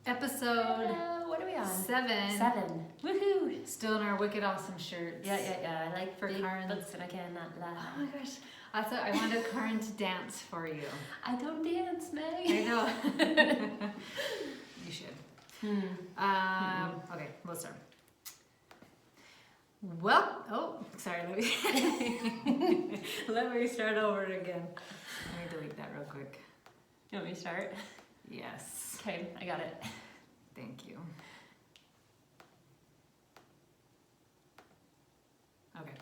Episode what are we on? 7. 7. Woohoo! Still in our wicked awesome shirts. Yeah. I like For big Karen's. books and I cannot laugh. Oh my gosh. I thought I wanted Karen to dance for you. I don't dance, Meg. I know. You should. Okay, let's start. Well, sorry, let me start over again. Let me delete that real quick. You want me to start? Yes. Okay, I got it. Thank you. Okay.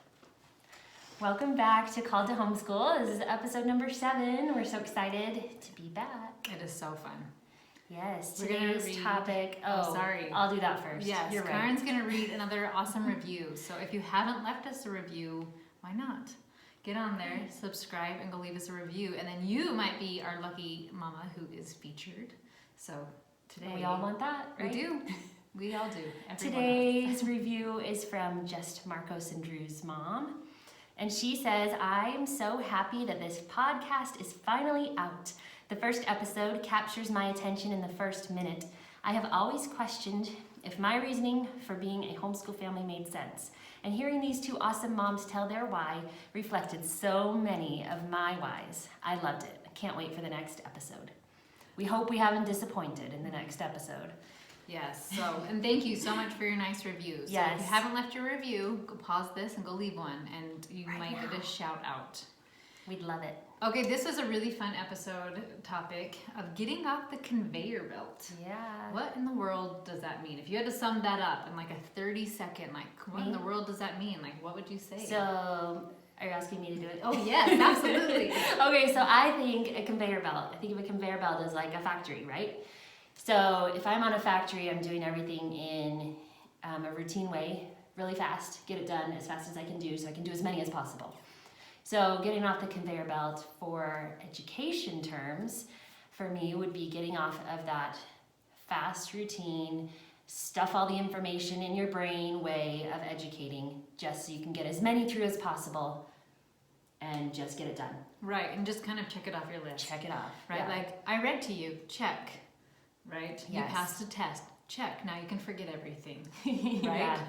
Welcome back to Called to Homeschool. This is episode number 7. We're so excited to be back. It is so fun. Yes, We're gonna today's read- topic. sorry. I'll do that first. Yes, You're right. Karen's going to read another awesome review. So if you haven't left us a review, why not? Get on there, subscribe, and go leave us a review. And then you might be our lucky mama who is featured. So today... We all want that, right? We do. We all do. Every one of us. Today's review is from Just Marcos and Drew's mom. And she says, I'm so happy that this podcast is finally out. The first episode captures my attention in the first minute. I have always questioned if my reasoning for being a homeschool family made sense. And hearing these two awesome moms tell their why reflected so many of my whys. I loved it. I can't wait for the next episode. We hope we haven't disappointed in the next episode. Yes. So, and thank you so much for your nice reviews. So Yes. if you haven't left your review, go pause this and go leave one, and you Right might now. get a shout out. We'd love it. Okay, this is a really fun episode topic of getting off the conveyor belt. Yeah. What in the world does that mean? If you had to sum that up in like a 30-second, like what in the world does that mean? Like what would you say? So, are you asking me to do it? Oh yes, absolutely. Okay, so I think a conveyor belt. I think of a conveyor belt as like a factory, right? So if I'm on a factory, I'm doing everything in a routine way, really fast, get it done as fast as I can do, so I can do as many as possible. So getting off the conveyor belt for education terms, for me, would be getting off of that fast routine, stuff all the information in your brain way of educating, just so you can get as many through as possible and just get it done. Right, and just kind of check it off your list. Check it off. Right, Yeah. like I read to you, check. Right, you Yes. passed a test, check. Now you can forget everything. Right? Yeah.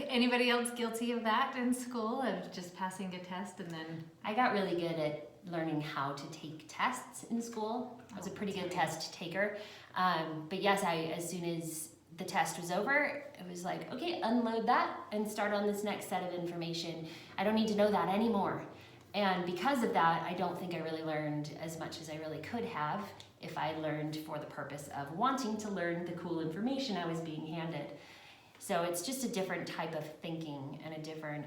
Anybody else guilty of that in school, of just passing a test and then? I got really good at learning how to take tests in school. I was a pretty good test taker. But yes, as soon as the test was over, it was like, okay, unload that and start on this next set of information. I don't need to know that anymore. And because of that, I don't think I really learned as much as I really could have if I learned for the purpose of wanting to learn the cool information I was being handed. So it's just a different type of thinking and a different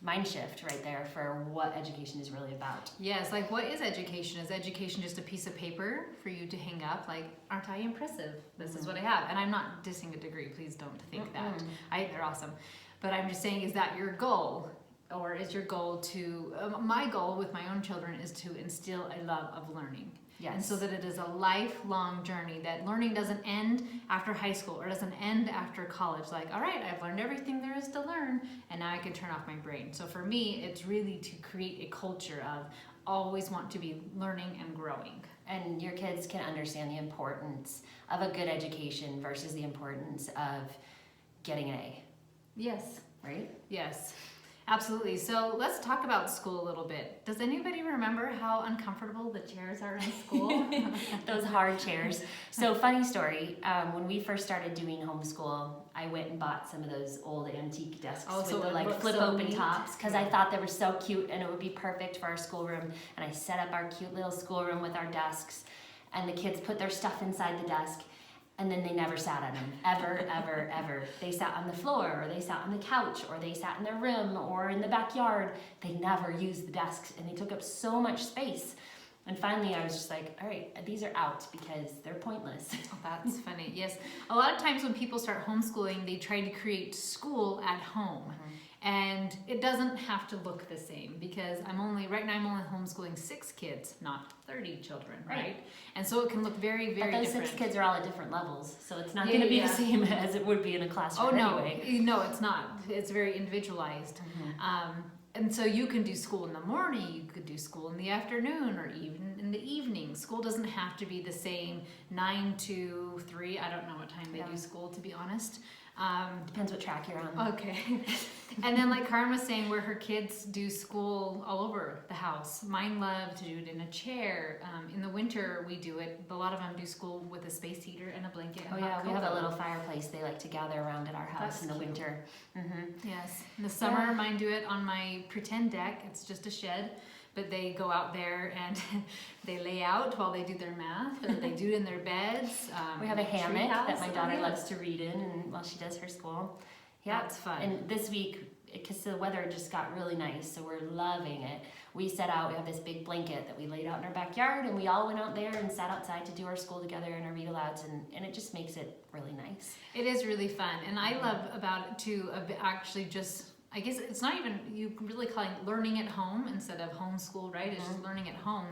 mind shift right there for what education is really about. Yes, like what is education? Is education just a piece of paper for you to hang up? Like, aren't I impressive? This is what I have. And I'm not dissing a degree, please don't think that. They're awesome. But I'm just saying, is that your goal? Or is your goal to, my goal with my own children is to instill a love of learning. Yes. And so that it is a lifelong journey, that learning doesn't end after high school or doesn't end after college. Like, all right, I've learned everything there is to learn, and now I can turn off my brain. So for me, it's really to create a culture of always want to be learning and growing. And your kids can understand the importance of a good education versus the importance of getting an A, Yes. right? Yes. Absolutely. So let's talk about school a little bit. Does anybody remember how uncomfortable the chairs are in school? Those hard chairs. So funny story, when we first started doing homeschool, I went and bought some of those old antique desks Oh, with so the it like looks flip so open neat. tops because I thought they were so cute and it would be perfect for our schoolroom. And I set up our cute little schoolroom with our desks, and the kids put their stuff inside the desk. And then they never sat on them, ever, ever, ever. They sat on the floor, or they sat on the couch, or they sat in their room, or in the backyard. They never used the desks, and they took up so much space. And finally, I was just like, all right, these are out because they're pointless. That's funny. Yes. A lot of times when people start homeschooling, they try to create school at home. And it doesn't have to look the same because right now I'm only homeschooling 6 kids, not 30 children, right? And so it can look very, very But those different. 6 kids are all at different levels, so it's not going to be the same as it would be in a classroom no, anyway. no, it's not. It's very individualized. And so you can do school in the morning, you could do school in the afternoon, or even in the evening. School doesn't have to be the same 9 to 3. I don't know what time they do school, to be honest. Depends what track you're on. Okay. And then like Karen was saying, where her kids do school all over the house. Mine love to do it in a chair. In the winter, we do it. A lot of them do school with a space heater and a blanket. Oh yeah, we have a little fireplace they like to gather around at our house in the winter. Yes. In the summer, mine do it on my pretend deck. It's just a shed. But they go out there and they lay out while they do their math, or they do it in their beds. We have a hammock that my daughter loves to read in and while she does her school. Yeah, it's fun. And this week, because the weather just got really nice, so we're loving it. We set out, we have this big blanket that we laid out in our backyard, and we all went out there and sat outside to do our school together and our read-alouds, and it just makes it really nice. It is really fun. And I love about it too, actually just, I guess it's not even, you can really call it learning at home instead of homeschool, right? It's just learning at home,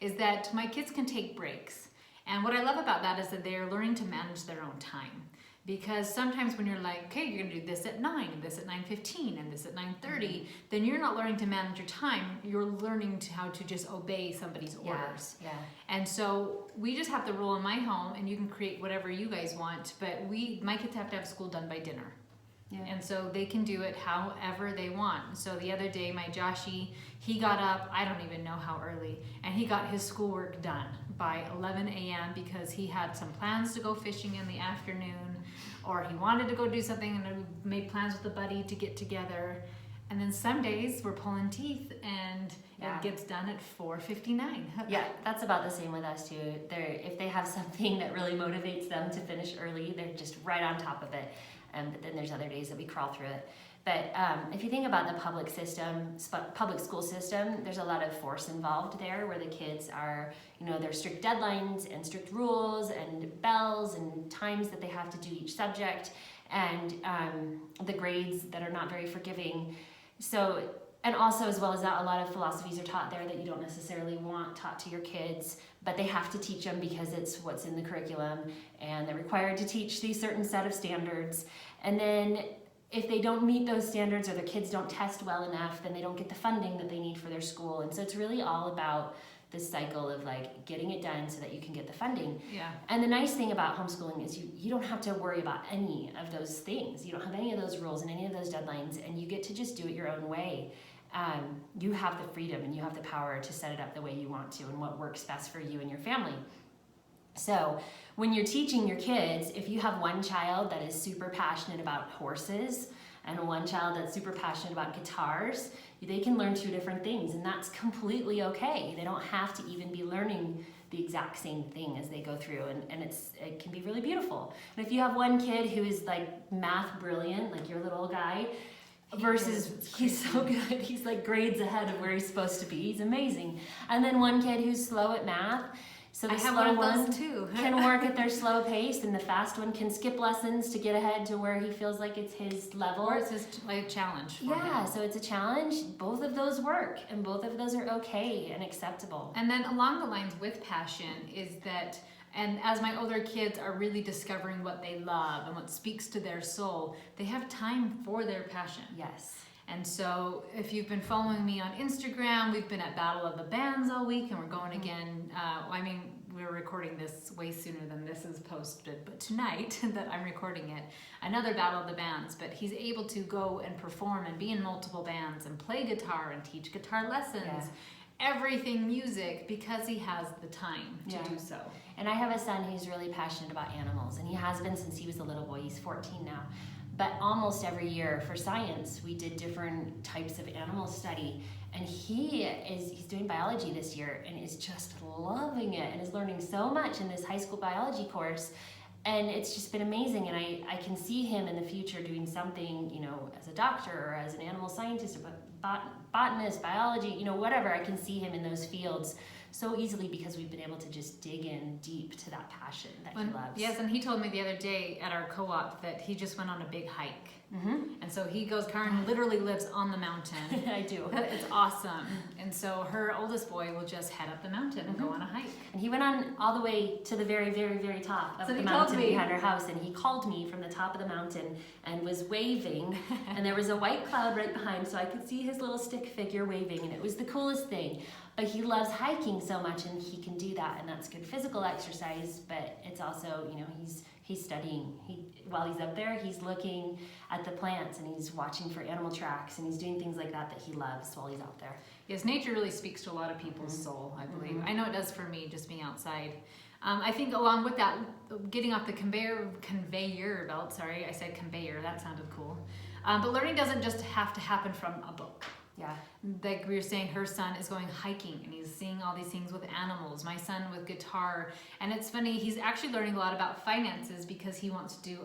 is that my kids can take breaks. And what I love about that is that they're learning to manage their own time. Because sometimes when you're like, okay, you're gonna do this at 9, and this at 9:15, and this at 9:30, then you're not learning to manage your time, you're learning how to just obey somebody's orders. Yeah. And so we just have the rule in my home, and you can create whatever you guys want, but my kids have to have school done by dinner. Yeah. And so they can do it however they want. So the other day, my Joshy, he got up, I don't even know how early, and he got his schoolwork done by 11 a.m. because he had some plans to go fishing in the afternoon, or he wanted to go do something and made plans with a buddy to get together. And then some days we're pulling teeth and it gets done at 4:59. Yeah, that's about the same with us too. If they have something that really motivates them to finish early, they're just right on top of it. But then there's other days that we crawl through it. But if you think about the public school system, there's a lot of force involved there, where the kids are, there's strict deadlines and strict rules and bells and times that they have to do each subject, and the grades that are not very forgiving. So, and also as well as that, a lot of philosophies are taught there that you don't necessarily want taught to your kids, but they have to teach them because it's what's in the curriculum, and they're required to teach these certain set of standards. And then if they don't meet those standards, or their kids don't test well enough, then they don't get the funding that they need for their school. And so it's really all about this cycle of like getting it done so that you can get the funding. Yeah. And the nice thing about homeschooling is you don't have to worry about any of those things. You don't have any of those rules and any of those deadlines, and you get to just do it your own way. You have the freedom and you have the power to set it up the way you want to and what works best for you and your family. So when you're teaching your kids, if you have one child that is super passionate about horses and one child that's super passionate about guitars, they can learn 2 different things, and that's completely okay. They don't have to even be learning the exact same thing as they go through, and it can be really beautiful. And if you have one kid who is like math brilliant, like your little guy, versus he's so good, he's like grades ahead of where he's supposed to be, he's amazing. And then one kid who's slow at math, so the slow one too. can work at their slow pace, and the fast one can skip lessons to get ahead to where he feels like it's his level. Or it's just like a challenge for him. So it's a challenge. Both of those work, and both of those are okay and acceptable. And then along the lines with passion is that, and as my older kids are really discovering what they love and what speaks to their soul, they have time for their passion. Yes. And so if you've been following me on Instagram, we've been at Battle of the Bands all week, and we're going again. We're recording this way sooner than this is posted, but tonight that I'm recording it, another Battle of the Bands. But he's able to go and perform and be in multiple bands and play guitar and teach guitar lessons, everything music, because he has the time to do so. And I have a son who's really passionate about animals, and he has been since he was a little boy. He's 14 now. But almost every year for science, we did different types of animal study. And he's doing biology this year and is just loving it and is learning so much in this high school biology course. And it's just been amazing. And I can see him in the future doing something, as a doctor or as an animal scientist, or botanist, biology, whatever. I can see him in those fields. so easily because we've been able to just dig in deep to that passion that he loves. Yes, and he told me the other day at our co-op that he just went on a big hike. And so he goes, Karen literally lives on the mountain. I do. It's awesome. And so her oldest boy will just head up the mountain and go on a hike. And he went on all the way to the very, very, very top of the mountain behind our house. And he called me from the top of the mountain and was waving. And there was a white cloud right behind, so I could see his little stick figure waving. And it was the coolest thing. But he loves hiking so much, and he can do that. And that's good physical exercise, but it's also, you know, he's studying. While he's up there, he's looking at the plants, and he's watching for animal tracks, and he's doing things like that he loves while he's out there. Yes, nature really speaks to a lot of people's soul, I believe. I know it does for me, just being outside. I think along with that, getting off the conveyor belt, sorry, I said conveyor, that sounded cool. But learning doesn't just have to happen from a book. Yeah. Like we were saying, her son is going hiking and he's seeing all these things with animals. My son with guitar. And it's funny, he's actually learning a lot about finances because he wants to do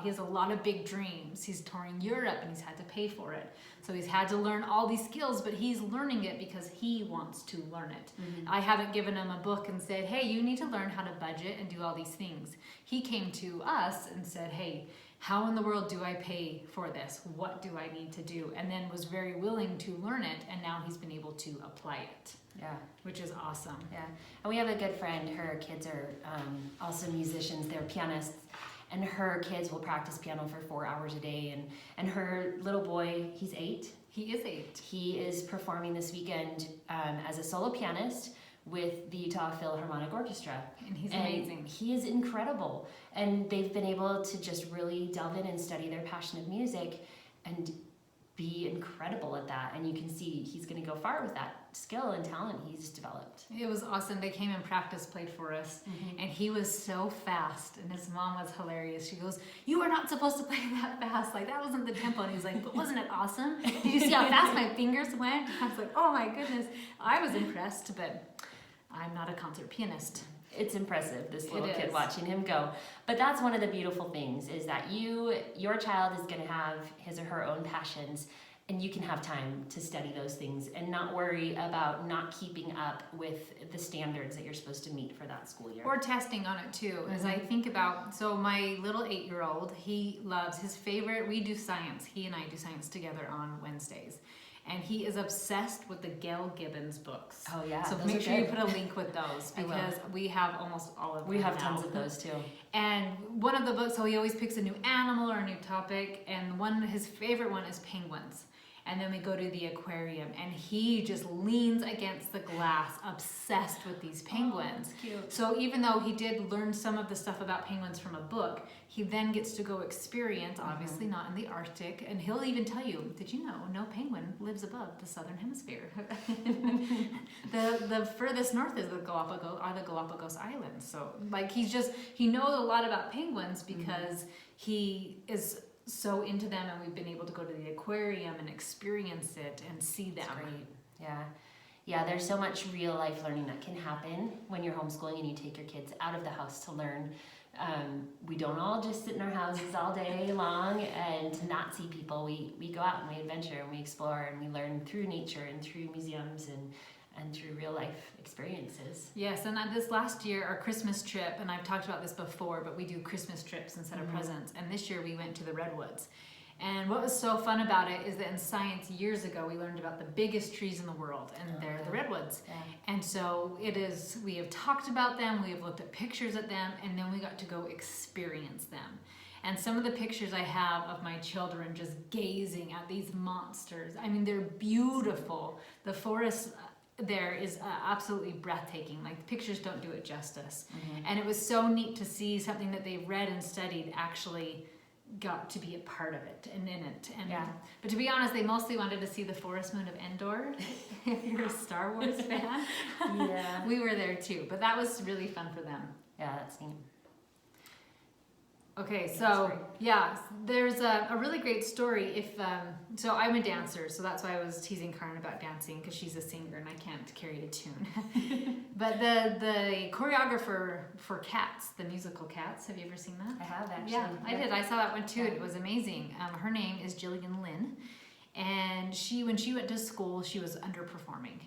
he has a lot of big dreams. He's touring Europe and he's had to pay for it. So he's had to learn all these skills, but he's learning it because he wants to learn it. I haven't given him a book and said, hey, you need to learn how to budget and do all these things. He came to us and said, hey, how in the world do I pay for this? What do I need to do? And then was very willing to learn it, and now he's been able to apply it. Yeah. Which is awesome. Yeah. And we have a good friend, her kids are also musicians, they're pianists, and her kids will practice piano for 4 hours a day, and her little boy, he's 8. He is 8. He is performing this weekend as a solo pianist with the Utah Philharmonic Orchestra. And he's amazing. He is incredible. And they've been able to just really delve in and study their passion of music and be incredible at that. And you can see he's going to go far with that skill and talent he's developed. It was awesome. They came and played for us. And he was so fast. And his mom was hilarious. She goes, you are not supposed to play that fast. Like, that wasn't the tempo. And he's like, but wasn't it awesome? Did you see how fast my fingers went? I was like, oh my goodness. I was impressed, but I'm not a concert pianist. It's impressive, this little kid watching him go. But that's one of the beautiful things, is that your child is going to have his or her own passions, and you can have time to study those things and not worry about not keeping up with the standards that you're supposed to meet for that school year. Or testing on it too. As I think about, so my little 8-year-old, he loves his favorite, we do science. He and I do science together on Wednesdays. And he is obsessed with the Gail Gibbons books. Oh yeah. So make sure you put a link with those, because we have almost all of them. We have tons of those too. And one of the books, so he always picks a new animal or a new topic, and his favorite one is penguins. And then we go to the aquarium, and he just leans against the glass, obsessed with these penguins. Oh, cute. So even though he did learn some of the stuff about penguins from a book, he then gets to go experience, obviously not in the Arctic, and he'll even tell you, did you know no penguin lives above the southern hemisphere? the furthest north is the Galapagos Islands. So like he knows a lot about penguins because he is so into them, and we've been able to go to the aquarium and experience it and see them. That's great. Yeah, there's so much real life learning that can happen when you're homeschooling and you take your kids out of the house to learn. We don't all just sit in our houses all day long and not see people. We go out and we adventure and we explore and we learn through nature and through museums and through real life experiences. Yes, and this last year, our Christmas trip, and I've talked about this before, but we do Christmas trips instead of presents. And this year we went to the Redwoods. And what was so fun about it is that in science years ago, we learned about the biggest trees in the world, and they're the Redwoods. Yeah. And so we have talked about them, we have looked at pictures at them, and then we got to go experience them. And some of the pictures I have of my children just gazing at these monsters. I mean, they're beautiful. The forest there is absolutely breathtaking. Like, the pictures don't do it justice. And it was so neat to see something that they read and studied actually got to be a part of it and in it. And but to be honest, they mostly wanted to see the forest moon of Endor. If you're a Star Wars fan, we were there too. But that was really fun for them. Yeah, that's neat. Okay, so there's a really great story. So I'm a dancer, so that's why I was teasing Karen about dancing, because she's a singer and I can't carry a tune. But the choreographer for Cats, the musical Cats, have you ever seen that? I have, actually. Yeah, I did. I saw that one too. It was amazing. Her name is Jillian Lynn, and when she went to school, she was underperforming.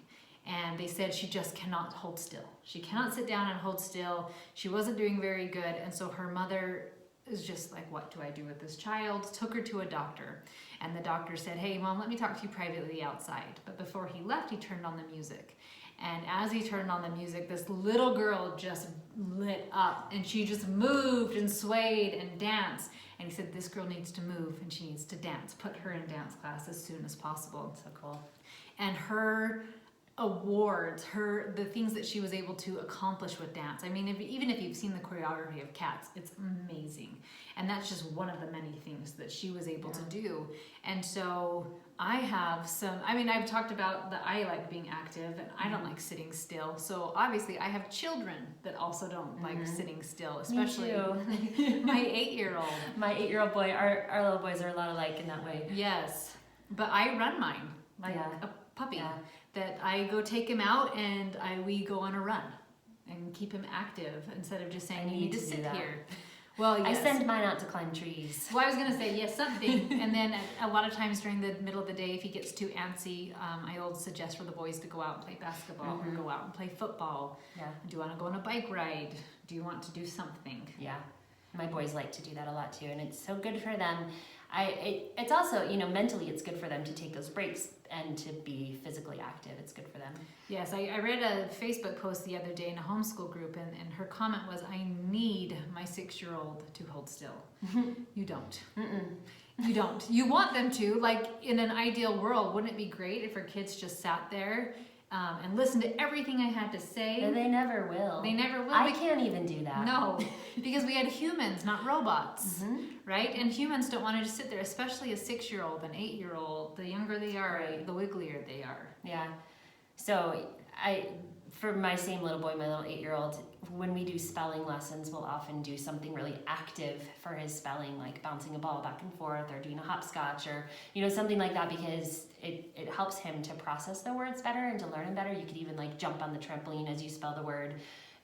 And they said she just cannot hold still. She cannot sit down and hold still. She wasn't doing very good. And so her mother is just like, what do I do with this child? Took her to a doctor. And the doctor said, hey, Mom, let me talk to you privately outside. But before he left, he turned on the music. And as he turned on the music, this little girl just lit up. And she just moved and swayed and danced. And he said, this girl needs to move and she needs to dance. Put her in dance class as soon as possible. So cool. And her awards, the things that she was able to accomplish with dance. I mean, even if you've seen the choreography of Cats, it's amazing. And that's just one of the many things that she was able to do. And so I have I've talked about that I like being active and I don't like sitting still. So obviously I have children that also don't like sitting still, especially my 8-year-old. My 8-year-old boy, our little boys are a lot alike in that way. Yes, but I run mine like a puppy. Yeah. That I go take him out and we go on a run and keep him active instead of just saying, you need to sit here. Well, yes. I send mine out to climb trees. Well, I was going to say, yes, something. And then a lot of times during the middle of the day, if he gets too antsy, I will suggest for the boys to go out and play basketball or go out and play football. Yeah. Do you want to go on a bike ride? Do you want to do something? Yeah. My boys like to do that a lot too, and it's so good for them. It's also, mentally it's good for them to take those breaks and to be physically active. It's good for them. Yes, I read a Facebook post the other day in a homeschool group, and her comment was, I need my 6-year-old to hold still. You don't. You don't. You want them to. Like, in an ideal world, wouldn't it be great if our kids just sat there and listened to everything I had to say? But they never will. They never will. I can't even do that. No, because we had humans, not robots, right? And humans don't want to just sit there, especially a 6-year-old, an 8-year-old. The younger they are, the wigglier they are. Yeah. So for my same little boy, my little 8-year-old, when we do spelling lessons, we'll often do something really active for his spelling, like bouncing a ball back and forth or doing a hopscotch or, something like that, because it helps him to process the words better and to learn them better. You could even like jump on the trampoline as you spell the word.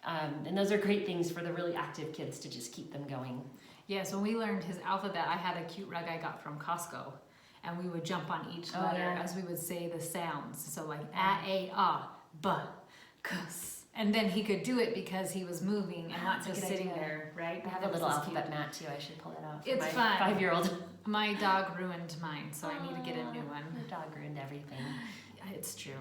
And those are great things for the really active kids to just keep them going. Yes, when we learned his alphabet, I had a cute rug I got from Costco. And we would jump on each letter as we would say the sounds. So like A, B, K, S. And then he could do it because he was moving and not just sitting there, right? I have a little alphabet mat too. I should pull it out. It's for my fun. 5-year-old. My dog ruined mine, so I need to get a new one. Your dog ruined everything. It's true.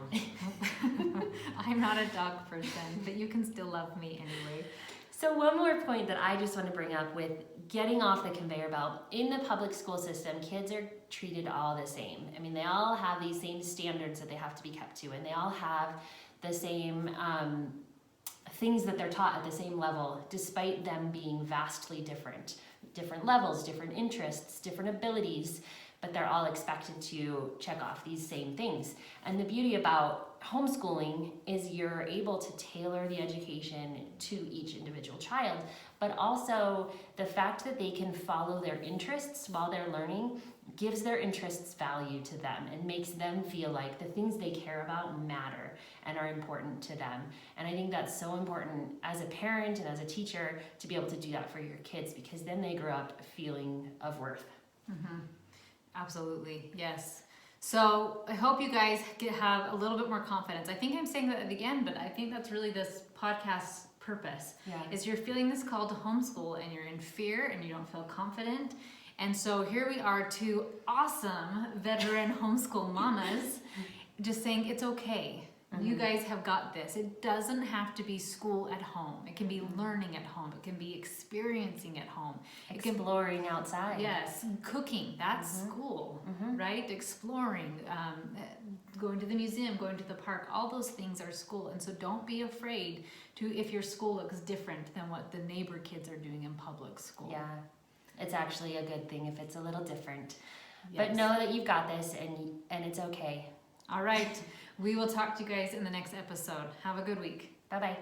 I'm not a dog person, but you can still love me anyway. So one more point that I just want to bring up with getting off the conveyor belt. In the public school system, kids are treated all the same. I mean, they all have these same standards that they have to be kept to, and they all have the same things that they're taught at the same level, despite them being vastly different. Different levels, different interests, different abilities, but they're all expected to check off these same things. And the beauty about homeschooling is you're able to tailor the education to each individual child, but also the fact that they can follow their interests while they're learning gives their interests value to them and makes them feel like the things they care about matter and are important to them. And I think that's so important as a parent and as a teacher to be able to do that for your kids, because then they grow up a feeling of worth. Absolutely, yes. So I hope you guys have a little bit more confidence. I think I'm saying that at the end, but I think that's really this podcast's purpose. Yeah. Is you're feeling this call to homeschool and you're in fear and you don't feel confident. And so here we are, two awesome veteran homeschool mamas just saying it's okay. You guys have got this. It doesn't have to be school at home. It can be learning at home. It can be experiencing at home. Exploring outside. Yes, cooking, that's school, right? Exploring, going to the museum, going to the park, all those things are school. And so don't be afraid if your school looks different than what the neighbor kids are doing in public school. Yeah, it's actually a good thing if it's a little different. Yes. But know that you've got this and it's okay. All right. We will talk to you guys in the next episode. Have a good week. Bye-bye.